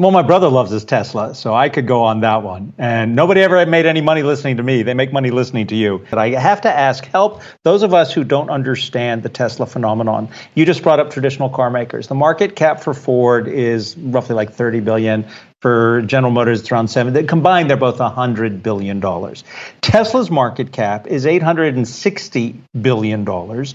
Well, my brother loves his Tesla, so I could go on that one. And nobody ever made any money listening to me. They make money listening to you. But I have to ask, help those of us who don't understand the Tesla phenomenon. You just brought up traditional car makers. The market cap for Ford is roughly like 30 billion. For General Motors, it's around 7. Combined, they're both $100 billion. Tesla's market cap is $860 billion.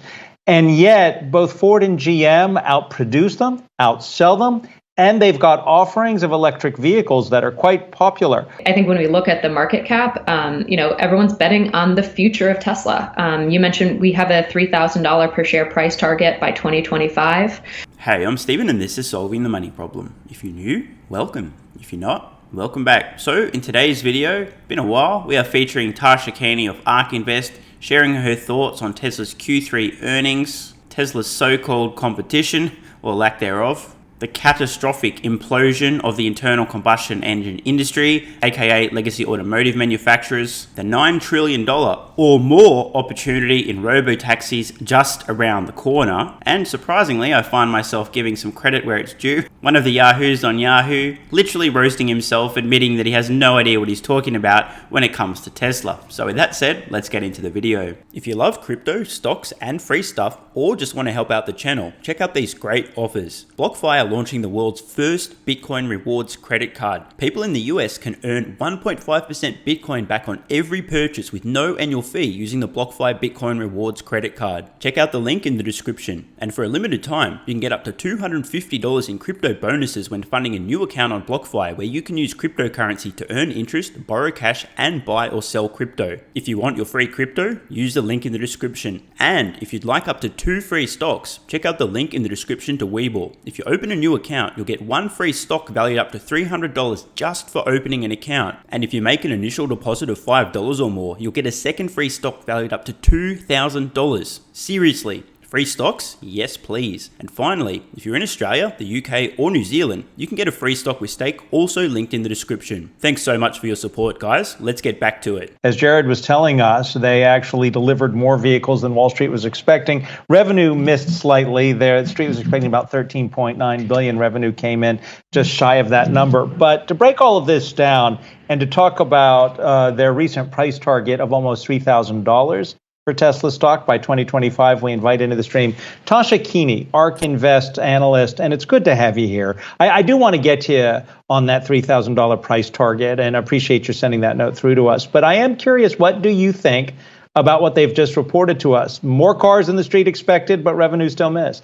And yet, both Ford and GM outproduce them, outsell them, and they've got offerings of electric vehicles that are quite popular. I think when we look at the market cap, everyone's betting on the future of Tesla. You mentioned we have a $3,000 per share price target by 2025. Hey, I'm Stephen, and this is Solving the Money Problem. If you're new, welcome. If you're not, welcome back. So in today's video, been a while, we are featuring Tasha Keeny of ARK Invest, sharing her thoughts on Tesla's Q3 earnings, Tesla's so-called competition, or lack thereof, the catastrophic implosion of the internal combustion engine industry, aka legacy automotive manufacturers, the $9 trillion or more opportunity in robotaxis just around the corner, and surprisingly, I find myself giving some credit where it's due. One of the yahoos on Yahoo literally roasting himself, admitting that he has no idea what he's talking about when it comes to Tesla. So with that said, let's get into the video. If you love crypto, stocks, and free stuff, or just want to help out the channel, check out these great offers. BlockFi are launching the world's first Bitcoin rewards credit card. People in the US can earn 1.5% Bitcoin back on every purchase with no annual fee using the BlockFi Bitcoin rewards credit card. Check out the link in the description. And for a limited time, you can get up to $250 in crypto bonuses when funding a new account on BlockFi, where you can use cryptocurrency to earn interest, borrow cash, and buy or sell crypto. If you want your free crypto, use the link in the description. And if you'd like up to 2 free stocks, check out the link in the description to WeBull. If you open a new account, you'll get 1 free stock valued up to $300 just for opening an account. And if you make an initial deposit of $5 or more, you'll get a second free stock valued up to $2,000. Seriously. Free stocks? Yes, please. And finally, if you're in Australia, the UK, or New Zealand, you can get a free stock with stake, also linked in the description. Thanks so much for your support, guys. Let's get back to it. As Jared was telling us, they actually delivered more vehicles than Wall Street was expecting. Revenue missed slightly. The Street was expecting about 13.9 billion. Revenue came in just shy of that number. But to break all of this down and to talk about their recent price target of almost $3,000, for Tesla stock by 2025, we invite into the stream Tasha Keeny, ARK Invest analyst, and it's good to have you here. I do want to get to you on that $3,000 price target, and I appreciate you sending that note through to us. But I am curious, what do you think about what they've just reported to us? More cars in the street expected, but revenue still missed.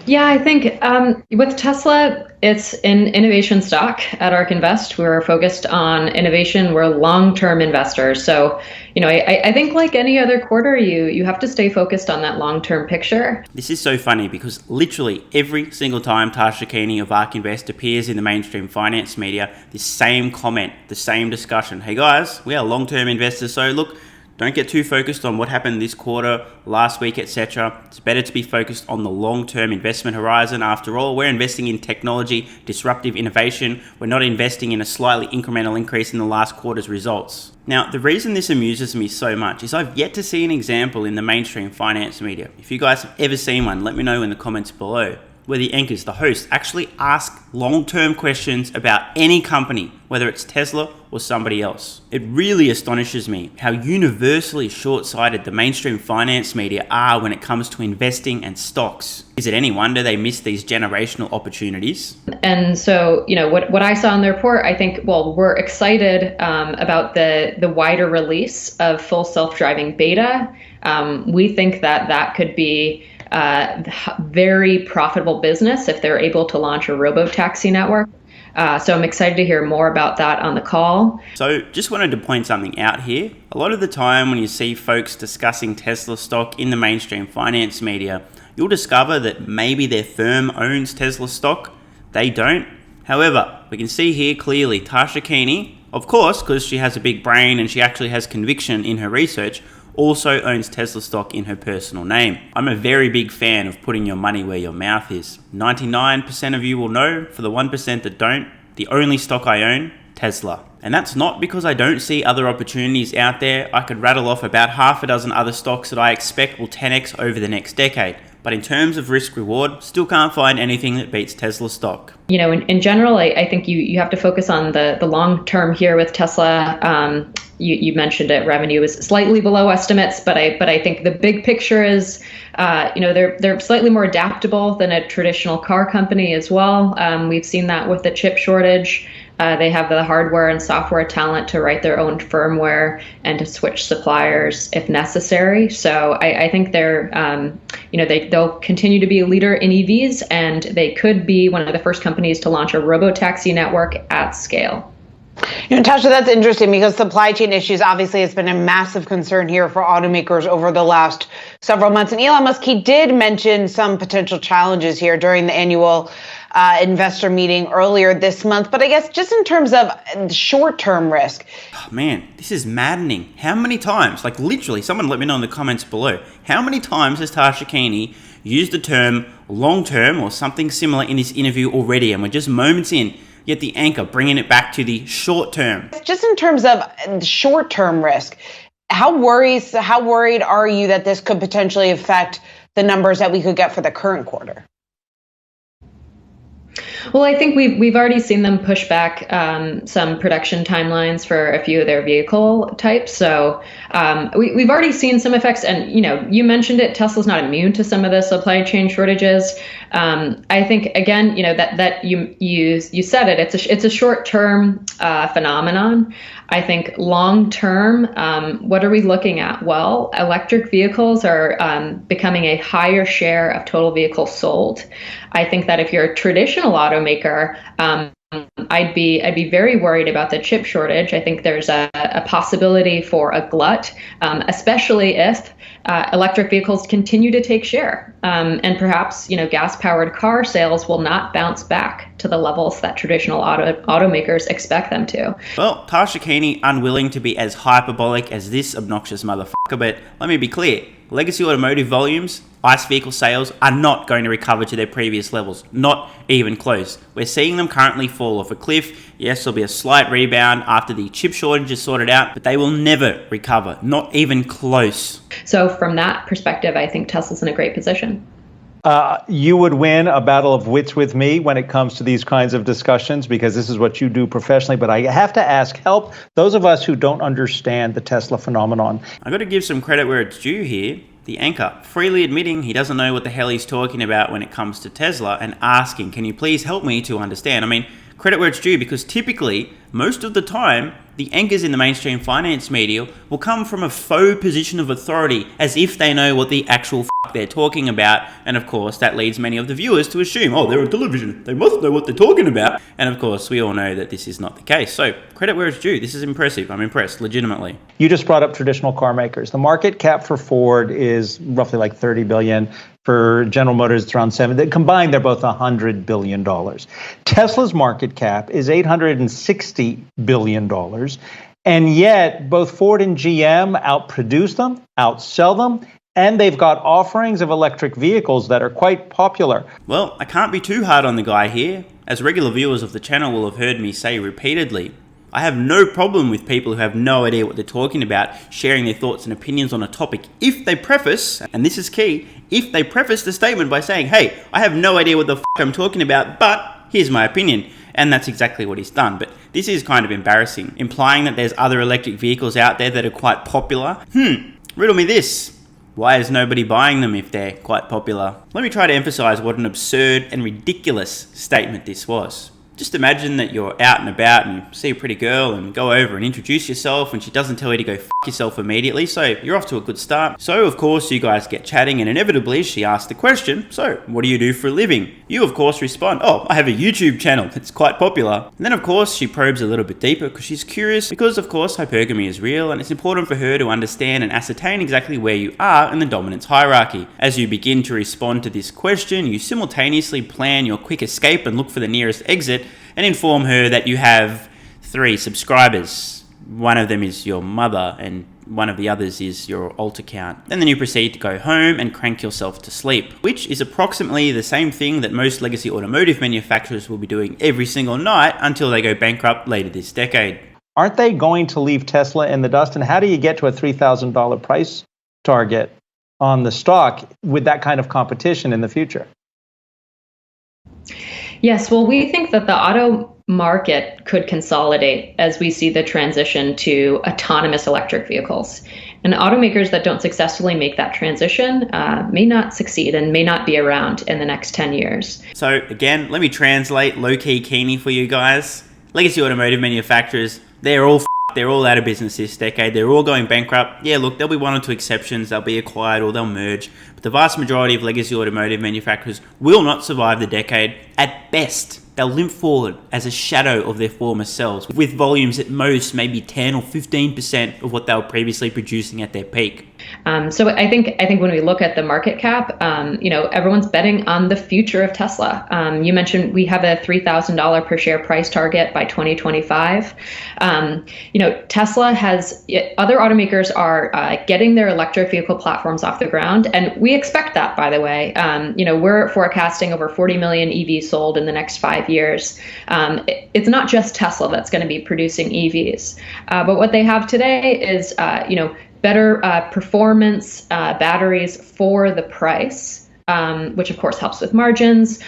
Yeah, I think with Tesla, it's an innovation stock at ARK Invest. We're focused on innovation. We're long-term investors. So, I think like any other quarter, you have to stay focused on that long-term picture. This is so funny because literally every single time Tasha Keeny of ARK Invest appears in the mainstream finance media, the same comment, the same discussion. Hey guys, we are long-term investors, so look, don't get too focused on what happened this quarter, last week, etc. It's better to be focused on the long-term investment horizon. After all, we're investing in technology, disruptive innovation. We're not investing in a slightly incremental increase in the last quarter's results. Now, the reason this amuses me so much is I've yet to see an example in the mainstream finance media. If you guys have ever seen one, let me know in the comments below, where the anchors, the hosts, actually ask long-term questions about any company, whether it's Tesla or somebody else. It really astonishes me how universally short-sighted the mainstream finance media are when it comes to investing and stocks. Is it any wonder they miss these generational opportunities? And so, what I saw in the report, I think, we're excited about the wider release of full self-driving beta. We think that could be very profitable business if they're able to launch a Robotaxi network. So I'm excited to hear more about that on the call. So just wanted to point something out here. A lot of the time when you see folks discussing Tesla stock in the mainstream finance media, you'll discover that maybe their firm owns Tesla stock. They don't. However, we can see here clearly Tasha Keeny, of course, because she has a big brain and she actually has conviction in her research, also owns Tesla stock in her personal name. I'm a very big fan of putting your money where your mouth is. 99% of you will know. For the 1% that don't, the only stock I own, Tesla. And that's not because I don't see other opportunities out there. I could rattle off about half a dozen other stocks that I expect will 10x over the next decade. but in terms of risk reward, still can't find anything that beats Tesla stock. In general, I think you have to focus on the long term here with Tesla. You mentioned it, revenue is slightly below estimates, but I think the big picture is, they're slightly more adaptable than a traditional car company as well. We've seen that with the chip shortage. They have the hardware and software talent to write their own firmware and to switch suppliers if necessary. So I think they'll continue to be a leader in EVs, and they could be one of the first companies to launch a Robotaxi network at scale. Tasha, that's interesting because supply chain issues obviously has been a massive concern here for automakers over the last several months. And Elon Musk, he did mention some potential challenges here during the annual investor meeting earlier this month. But I guess just in terms of short-term risk. Oh, man, this is maddening. How many times, like literally, someone let me know in the comments below, how many times has Tasha Keeny used the term long-term or something similar in this interview already? And we're just moments in. Yet the anchor bringing it back to the short term. Just in terms of short-term risk, how worried are you that this could potentially affect the numbers that we could get for the current quarter? Well, I think we've already seen them push back some production timelines for a few of their vehicle types. So we've already seen some effects. And, you mentioned it, Tesla's not immune to some of the supply chain shortages. I think, again, that you said it, it's a short-term phenomenon. I think long-term, what are we looking at? Well, electric vehicles are becoming a higher share of total vehicles sold. I think that if you're a traditional automaker, I'd be very worried about the chip shortage. I think there's a possibility for a glut, especially if electric vehicles continue to take share. And perhaps, gas-powered car sales will not bounce back to the levels that traditional automakers expect them to. Well, Tasha Keeny unwilling to be as hyperbolic as this obnoxious motherfucker, but let me be clear. Legacy automotive volumes, ICE vehicle sales are not going to recover to their previous levels, not even close. We're seeing them currently fall off a cliff. Yes, there'll be a slight rebound after the chip shortage is sorted out, but they will never recover, not even close. So from that perspective, I think Tesla's in a great position. You would win a battle of wits with me when it comes to these kinds of discussions because this is what you do professionally. But I have to ask help those of us who don't understand the Tesla phenomenon. I got to give some credit where it's due here. The anchor freely admitting he doesn't know what the hell he's talking about when it comes to Tesla and asking, can you please help me to understand? I mean, credit where it's due because typically, most of the time, the anchors in the mainstream finance media will come from a faux position of authority as if they know what the actual they're talking about. And of course, that leads many of the viewers to assume, oh, they're on television, they must know what they're talking about. And of course, we all know that this is not the case. So credit where it's due. This is impressive. I'm impressed, legitimately. You just brought up traditional car makers. The market cap for Ford is roughly like $30 billion. For General Motors, it's around $7 billion. Combined, they're both $100 billion. Tesla's market cap is $860 billion. And yet, both Ford and GM outproduce them, outsell them, and they've got offerings of electric vehicles that are quite popular. Well, I can't be too hard on the guy here. As regular viewers of the channel will have heard me say repeatedly, I have no problem with people who have no idea what they're talking about sharing their thoughts and opinions on a topic if they preface, and this is key, if they preface the statement by saying, hey, I have no idea what the f*** I'm talking about, but here's my opinion. And that's exactly what he's done. But this is kind of embarrassing, implying that there's other electric vehicles out there that are quite popular. Riddle me this. Why is nobody buying them if they're quite popular? Let me try to emphasize what an absurd and ridiculous statement this was. Just imagine that you're out and about and you see a pretty girl and go over and introduce yourself and she doesn't tell you to go f*** yourself immediately, so you're off to a good start. So of course you guys get chatting and inevitably she asks the question, so what do you do for a living? You of course respond, oh, I have a YouTube channel that's quite popular. And then of course she probes a little bit deeper because she's curious because of course hypergamy is real and it's important for her to understand and ascertain exactly where you are in the dominance hierarchy. As you begin to respond to this question, you simultaneously plan your quick escape and look for the nearest exit and inform her that you have 3 subscribers. One of them is your mother and one of the others is your alt account. And then you proceed to go home and crank yourself to sleep, which is approximately the same thing that most legacy automotive manufacturers will be doing every single night until they go bankrupt later this decade. Aren't they going to leave Tesla in the dust? And how do you get to a $3,000 price target on the stock with that kind of competition in the future? Yes, well, we think that the auto market could consolidate as we see the transition to autonomous electric vehicles. And automakers that don't successfully make that transition may not succeed and may not be around in the next 10 years. So again, let me translate low-key Keeny for you guys. Legacy automotive manufacturers, they're all out of business this decade. They're all going bankrupt. Yeah, look, there'll be one or two exceptions. They'll be acquired or they'll merge. But the vast majority of legacy automotive manufacturers will not survive the decade. At best, they'll limp forward as a shadow of their former selves, with volumes at most maybe 10 or 15% of what they were previously producing at their peak. So I think when we look at the market cap, everyone's betting on the future of Tesla. You mentioned we have a $3,000 per share price target by 2025. Tesla has other automakers are getting their electric vehicle platforms off the ground, and we expect that. By the way, we're forecasting over 40 million EVs sold in the next 5 years. It's not just Tesla that's going to be producing EVs, but what they have today is better performance batteries for the price, which of course helps with margins,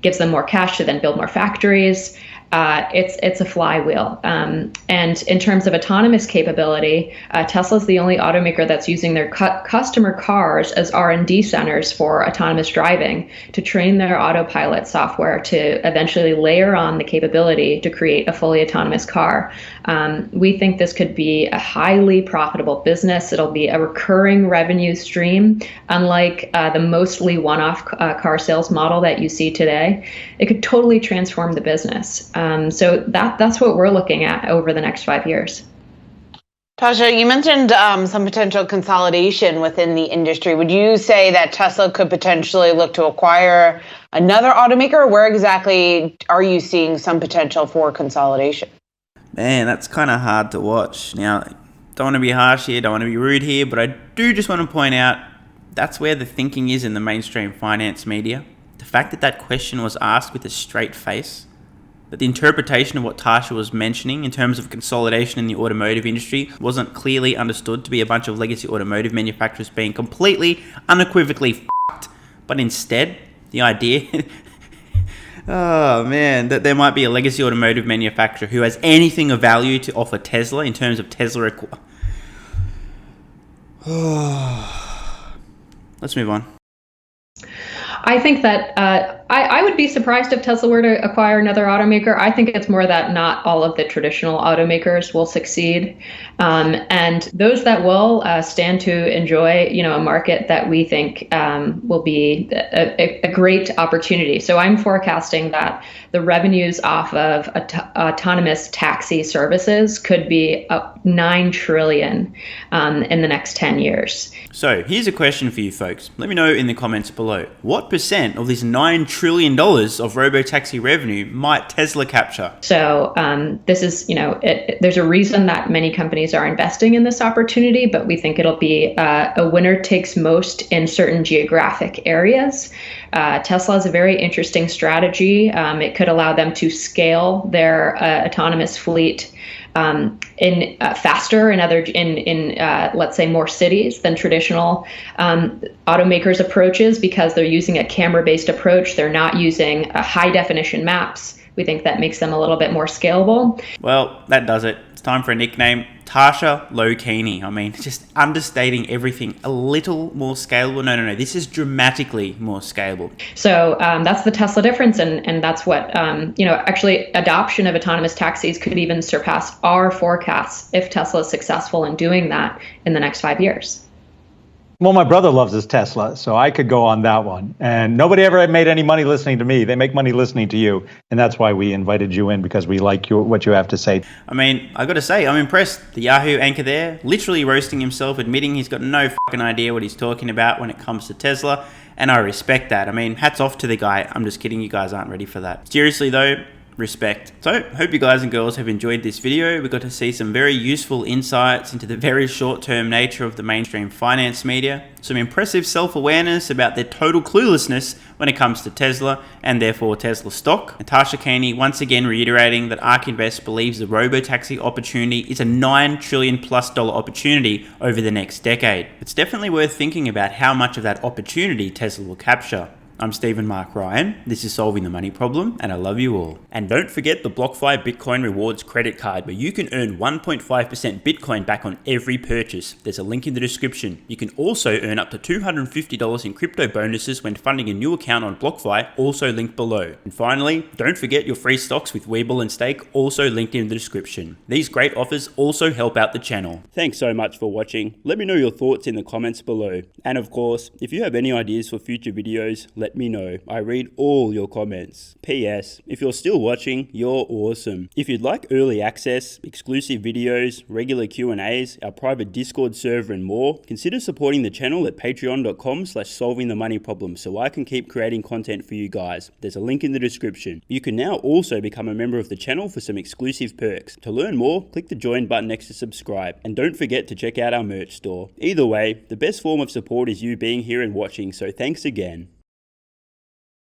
gives them more cash to then build more factories. It's a flywheel. And in terms of autonomous capability, Tesla's the only automaker that's using their customer cars as R&D centers for autonomous driving to train their autopilot software to eventually layer on the capability to create a fully autonomous car. We think this could be a highly profitable business. It'll be a recurring revenue stream, unlike the mostly one-off car sales model that you see today. It could totally transform the business. So that's what we're looking at over the next 5 years. Tasha, you mentioned some potential consolidation within the industry. Would you say that Tesla could potentially look to acquire another automaker? Where exactly are you seeing some potential for consolidation? Man, that's kind of hard to watch. Now, don't want to be harsh here, don't want to be rude here, but I do just want to point out that's where the thinking is in the mainstream finance media. The fact that that question was asked with a straight face, that the interpretation of what Tasha was mentioning in terms of consolidation in the automotive industry wasn't clearly understood to be a bunch of legacy automotive manufacturers being completely, unequivocally f***ed, but instead, the idea, oh man, that there might be a legacy automotive manufacturer who has anything of value to offer Tesla in terms of Tesla. Let's move on. I think that I would be surprised if Tesla were to acquire another automaker. I think it's more that not all of the traditional automakers will succeed. And those that will stand to enjoy, a market that we think will be a great opportunity. So I'm forecasting that the revenues off of autonomous taxi services could be up $9 trillion in the next 10 years. So here's a question for you folks. Let me know in the comments below. What percent of this $9 trillion of Robotaxi revenue might Tesla capture? So this is, there's a reason that many companies are investing in this opportunity, but we think it'll be a winner takes most in certain geographic areas. Tesla has a very interesting strategy. It could allow them to scale their autonomous fleet in faster in let's say more cities than traditional automakers approaches, because they're using a camera-based approach. They're not using high definition maps. We think that makes them a little bit more scalable. Well, that does it. It's time for a nickname. Tasha Low Keeny. I mean, just understating everything. A little more scalable. No. This is dramatically more scalable. So that's the Tesla difference. And that's what, actually adoption of autonomous taxis could even surpass our forecasts if Tesla is successful in doing that in the next 5 years. Well, my brother loves his Tesla, so I could go on that one. And nobody ever made any money listening to me. They make money listening to you. And that's why we invited you in, because we like what you have to say. I mean, I got to say, I'm impressed. The Yahoo anchor there, literally roasting himself, admitting he's got no fucking idea what he's talking about when it comes to Tesla. And I respect that. I mean, hats off to the guy. I'm just kidding. You guys aren't ready for that. Seriously, though, respect. So, hope you guys and girls have enjoyed this video. We got to see some very useful insights into the very short-term nature of the mainstream finance media, some impressive self-awareness about their total cluelessness when it comes to Tesla and therefore Tesla stock. And Tasha Keeny once again reiterating that ARK Invest believes the Robotaxi opportunity is a $9 trillion plus opportunity over the next decade. It's definitely worth thinking about how much of that opportunity Tesla will capture. I'm Stephen Mark Ryan, this is Solving the Money Problem, and I love you all. And don't forget the BlockFi Bitcoin Rewards credit card where you can earn 1.5% Bitcoin back on every purchase. There's a link in the description. You can also earn up to $250 in crypto bonuses when funding a new account on BlockFi, also linked below. And finally, don't forget your free stocks with WeBull and Stake, also linked in the description. These great offers also help out the channel. Thanks so much for watching. Let me know your thoughts in the comments below. And of course, if you have any ideas for future videos, let me know. I read all your comments. P.S. If you're still watching, you're awesome. If you'd like early access, exclusive videos, regular Q&As, our private Discord server and more, consider supporting the channel at patreon.com/solvingthemoneyproblem so I can keep creating content for you guys. There's a link in the description. You can now also become a member of the channel for some exclusive perks. To learn more, click the join button next to subscribe. And don't forget to check out our merch store. Either way, the best form of support is you being here and watching, so thanks again.